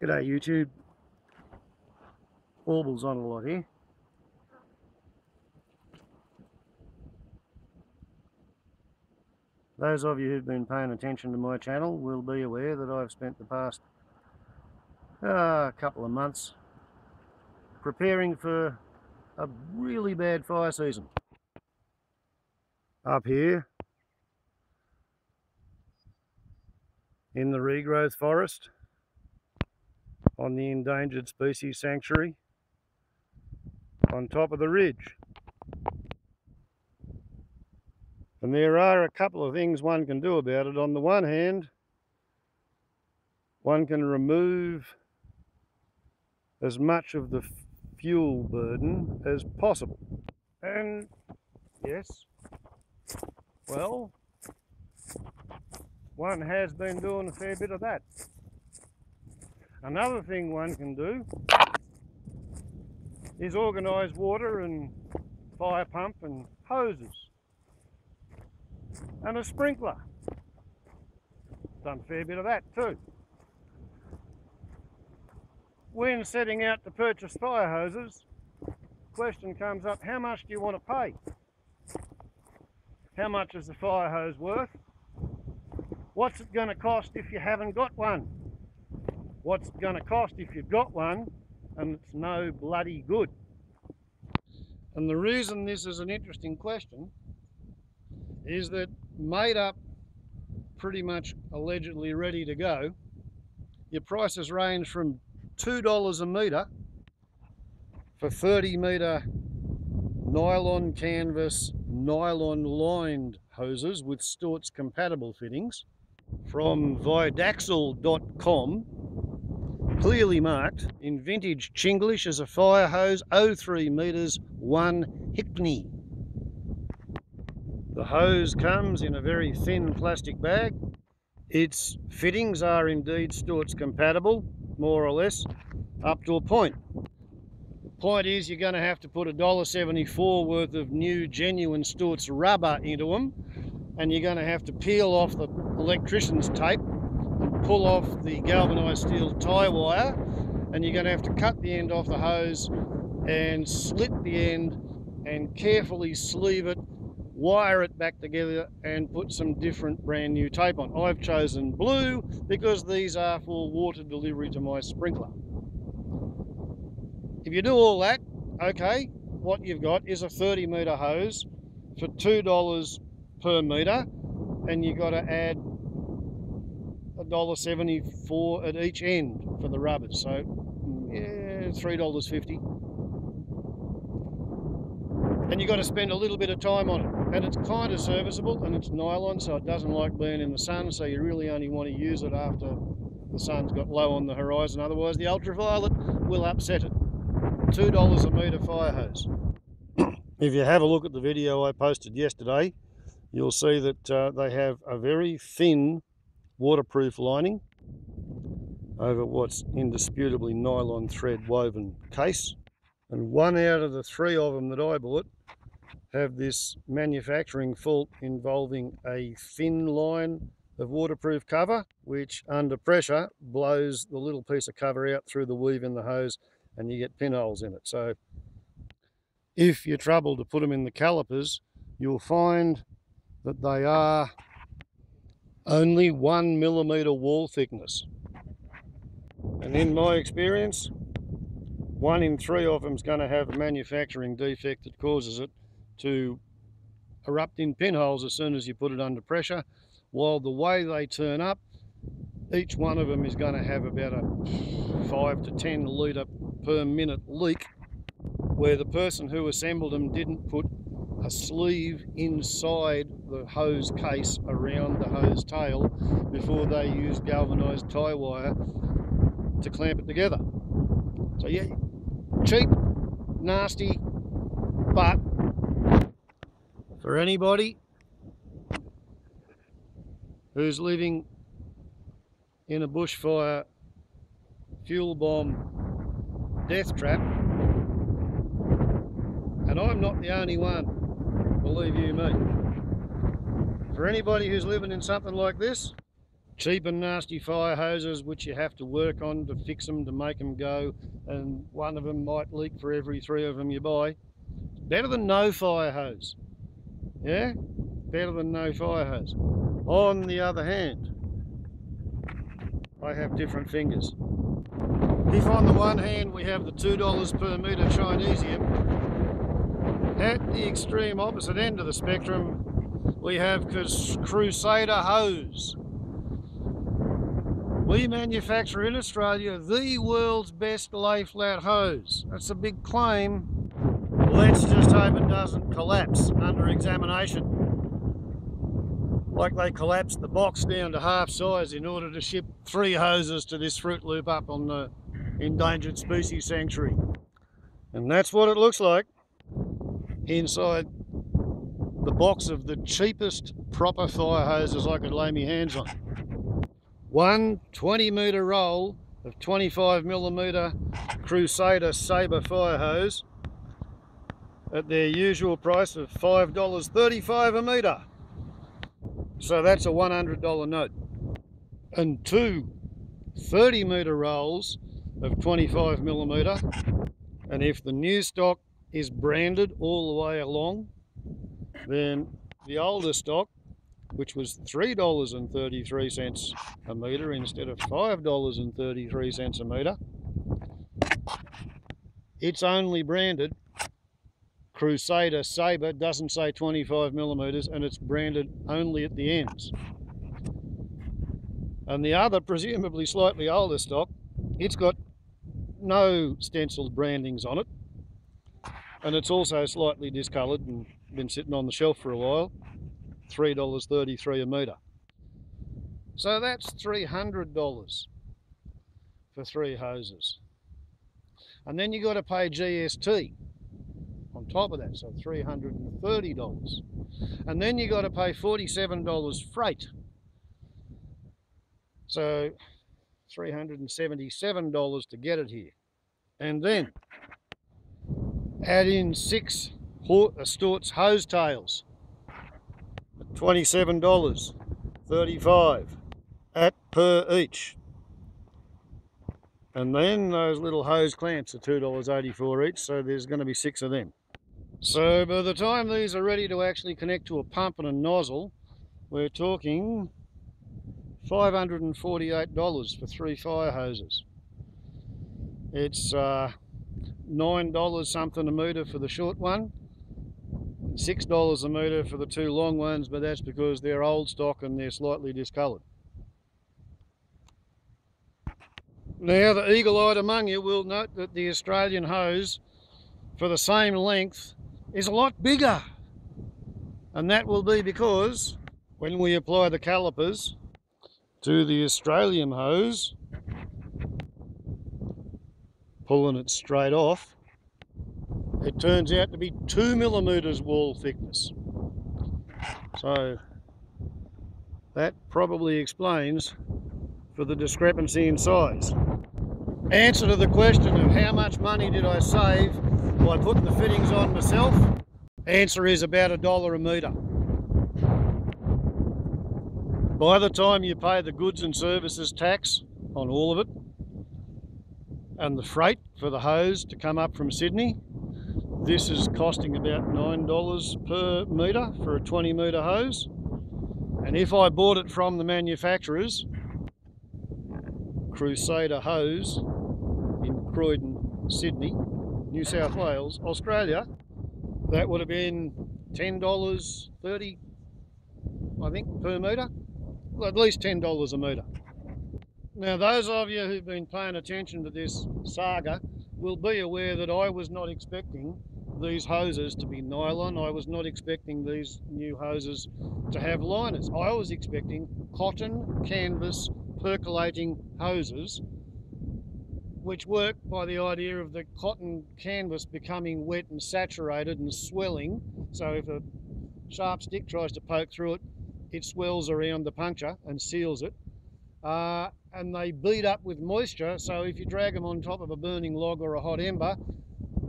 G'day YouTube, Baubles on a lot here. Those of you who've been paying attention to my channel will be aware that I've spent the past couple of months preparing for a really bad fire season. Up here in the regrowth forest on the endangered species sanctuary on top of the ridge. And there are a couple of things one can do about it. On the one hand, one can remove as much of the fuel burden as possible. And yes, well, one has been doing a fair bit of that. Another thing one can do is organise water and fire pump and hoses and a sprinkler. Done a fair bit of that too. When setting out to purchase fire hoses, question comes up, how much do you want to pay? How much is the fire hose worth? What's it going to cost if you haven't got one? What's it going to cost if you've got one and it's no bloody good? And the reason this is an interesting question is that made up, pretty much allegedly ready to go, your prices range from $2 a metre for 30 metre nylon canvas, nylon lined hoses with Stewart's compatible fittings from criticsl.com, clearly marked in vintage Chinglish as a fire hose, 03 metres, 1 Hickney. The hose comes in a very thin plastic bag. Its fittings are indeed Stewart's compatible, more or less, up to a point. The point is you're going to have to put $1.74 worth of new genuine Stewart's rubber into them, and you're going to have to peel off the electrician's tape and pull off the galvanised steel tie wire, and you're going to have to cut the end off the hose and slit the end and carefully sleeve it, wire it back together and put some different brand new tape on. I've chosen blue because these are for water delivery to my sprinkler. If you do all that, okay, what you've got is a 30 metre hose for $2 per metre, and you've got to add $1.74 at each end for the rubbers, so yeah, $3.50. And you've got to spend a little bit of time on it, and it's kind of serviceable, and it's nylon, so it doesn't like being in the sun, so you really only want to use it after the sun's got low on the horizon, otherwise the ultraviolet will upset it. $2 a metre fire hose. If you have a look at the video I posted yesterday, you'll see that they have a very thin waterproof lining over what's indisputably nylon thread woven case, and 1 out of the 3 of them that I bought have this manufacturing fault involving a thin line of waterproof cover, which under pressure blows the little piece of cover out through the weave in the hose and you get pinholes in it. So if you're troubled to put them in the calipers, you'll find that they are only 1 millimetre wall thickness. And in my experience, 1 in 3 of them is going to have a manufacturing defect that causes it to erupt in pinholes as soon as you put it under pressure, while the way they turn up, each one of them is going to have about a 5 to 10 litre per minute leak, where the person who assembled them didn't put a sleeve inside the hose case around the hose tail before they used galvanised tie wire to clamp it together. So yeah, cheap, nasty, but for anybody who's living in a bushfire fuel bomb death trap, and I'm not the only one, believe you me. For anybody who's living in something like this, cheap and nasty fire hoses which you have to work on to fix them, to make them go, and one of them might leak for every 3 of them you buy. Better than no fire hose. Yeah? Better than no fire hose. On the other hand, I have different fingers. If on the one hand we have the $2 per metre Chinesium, at the extreme opposite end of the spectrum we have Crusader hose. We manufacture in Australia the world's best Layflat hose. That's a big claim. Let's just hope it doesn't collapse under examination. Like they collapsed the box down to half size in order to ship 3 hoses to this Fruit Loop up on the Endangered Species Sanctuary. And that's what it looks like inside the box of the cheapest proper fire hoses I could lay my hands on. One 20-metre roll of 25mm Crusader Sabre fire hose at their usual price of $5.35 a metre. So that's a $100 note. And 2 30-metre rolls of 25mm, and if the new stock is branded all the way along, then the older stock, which was $3.33 a metre instead of $5.33 a metre, it's only branded Crusader Sabre, doesn't say 25mm, and it's branded only at the ends. And the other, presumably slightly older stock, it's got no stenciled brandings on it, and it's also slightly discoloured and been sitting on the shelf for a while. $3.33 a metre. So that's $300 for 3 hoses. And then you got to pay GST on top of that, so $330. And then you got to pay $47 freight. So $377 to get it here. And then add in 6 Stort's hose tails at $27.35 at per each. And then those little hose clamps are $2.84 each, so there's going to be 6 of them. So by the time these are ready to actually connect to a pump and a nozzle, we're talking $548 for 3 fire hoses. It's $9 something a metre for the short one, $6 a metre for the 2 long ones, but that's because they're old stock and they're slightly discoloured. Now the eagle-eyed among you will note that the Australian hose for the same length is a lot bigger, and that will be because when we apply the calipers to the Australian hose, pulling it straight off, it turns out to be 2mm wall thickness. So that probably explains for the discrepancy in size. Answer to the question of how much money did I save by putting the fittings on myself? Answer is about $1 a metre. By the time you pay the goods and services tax on all of it, and the freight for the hose to come up from Sydney, this is costing about $9 per metre for a 20-metre hose. And if I bought it from the manufacturers, Crusader hose in Croydon, Sydney, New South Wales, Australia, that would have been $10.30, I think, per metre. Well, at least $10 a metre. Now, those of you who've been paying attention to this saga will be aware that I was not expecting these hoses to be nylon. I was not expecting these new hoses to have liners. I was expecting cotton canvas percolating hoses, which work by the idea of the cotton canvas becoming wet and saturated and swelling. So if a sharp stick tries to poke through it, it swells around the puncture and seals it. And they beat up with moisture, so if you drag them on top of a burning log or a hot ember,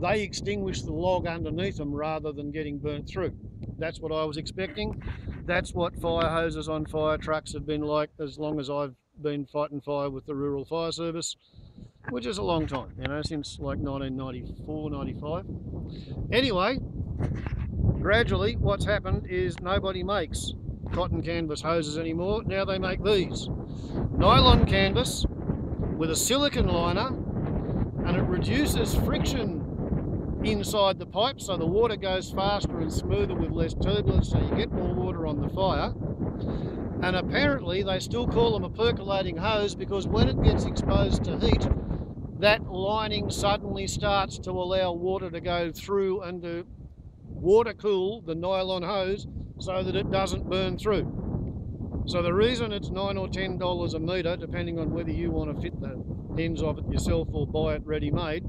they extinguish the log underneath them rather than getting burnt through. That's what I was expecting. That's what fire hoses on fire trucks have been like as long as I've been fighting fire with the Rural Fire Service, which is a long time, you know, since like 1994, 95. Anyway, gradually what's happened is nobody makes cotton canvas hoses anymore. Now they make these. Nylon canvas with a silicone liner, and it reduces friction inside the pipe, so the water goes faster and smoother with less turbulence, so you get more water on the fire. And apparently they still call them a percolating hose because when it gets exposed to heat, that lining suddenly starts to allow water to go through and to water cool the nylon hose so that it doesn't burn through. So the reason it's $9 or $10 a metre, depending on whether you want to fit the ends of it yourself or buy it ready-made,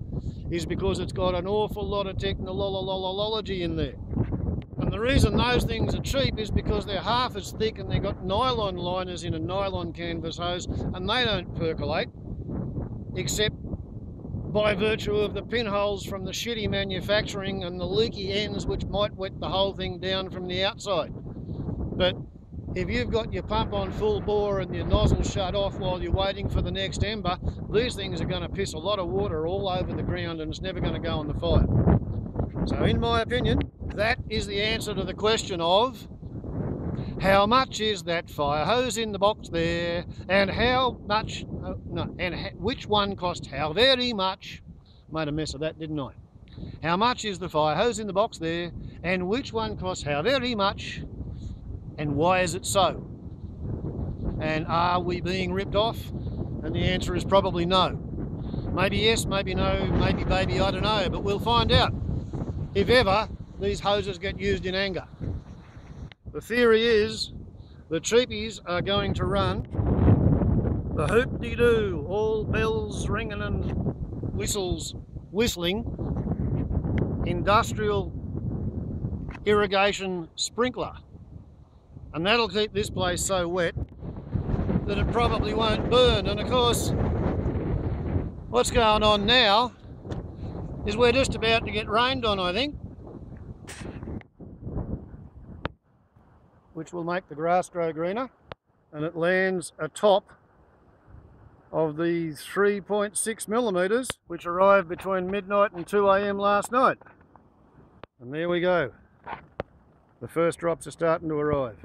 is because it's got an awful lot of technology in there. And the reason those things are cheap is because they're half as thick and they've got nylon liners in a nylon canvas hose, and they don't percolate, except by virtue of the pinholes from the shitty manufacturing and the leaky ends which might wet the whole thing down from the outside. But if you've got your pump on full bore and your nozzle shut off while you're waiting for the next ember, these things are going to piss a lot of water all over the ground and it's never going to go on the fire. So in my opinion, that is the answer to the question of how much is that fire hose in the box there, and how much, which one cost how very much. Made a mess of that, didn't I? How much is the fire hose in the box there, and which one costs how very much, and why is it so? And are we being ripped off? And the answer is probably no. Maybe yes, maybe no, maybe baby, I don't know, but we'll find out if ever these hoses get used in anger. The theory is the cheapies are going to run the hoop-de-doo, all bells ringing and whistles whistling, industrial irrigation sprinkler. And that'll keep this place so wet that it probably won't burn. And of course, what's going on now is we're just about to get rained on, I think, which will make the grass grow greener, and it lands atop of the 3.6 millimetres which arrived between midnight and 2 AM last night. And there we go. The first drops are starting to arrive.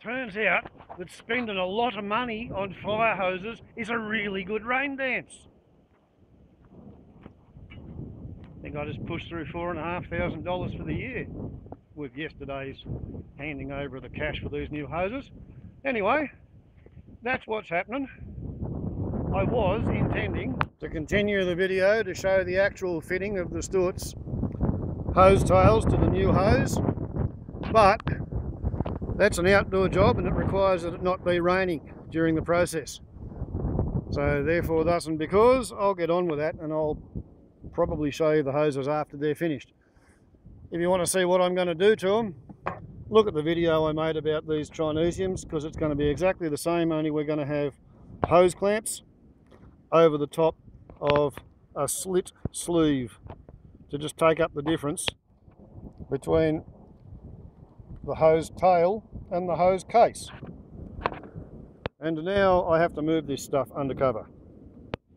Turns out that spending a lot of money on fire hoses is a really good rain dance. I think I just pushed through $4,500 for the year with yesterday's handing over the cash for these new hoses. Anyway, that's what's happening. I was intending to continue the video to show the actual fitting of the Stewart's hose tails to the new hose, but that's an outdoor job and it requires that it not be raining during the process. So therefore, thus and because, I'll get on with that and I'll probably show you the hoses after they're finished. If you want to see what I'm going to do to them, look at the video I made about these Chinesiums, because it's going to be exactly the same, only we're going to have hose clamps over the top of a slit sleeve to just take up the difference between the hose tail and the hose case. And now I have to move this stuff undercover.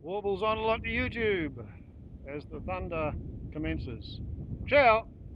Warbles on a lot to YouTube as the thunder commences. Ciao!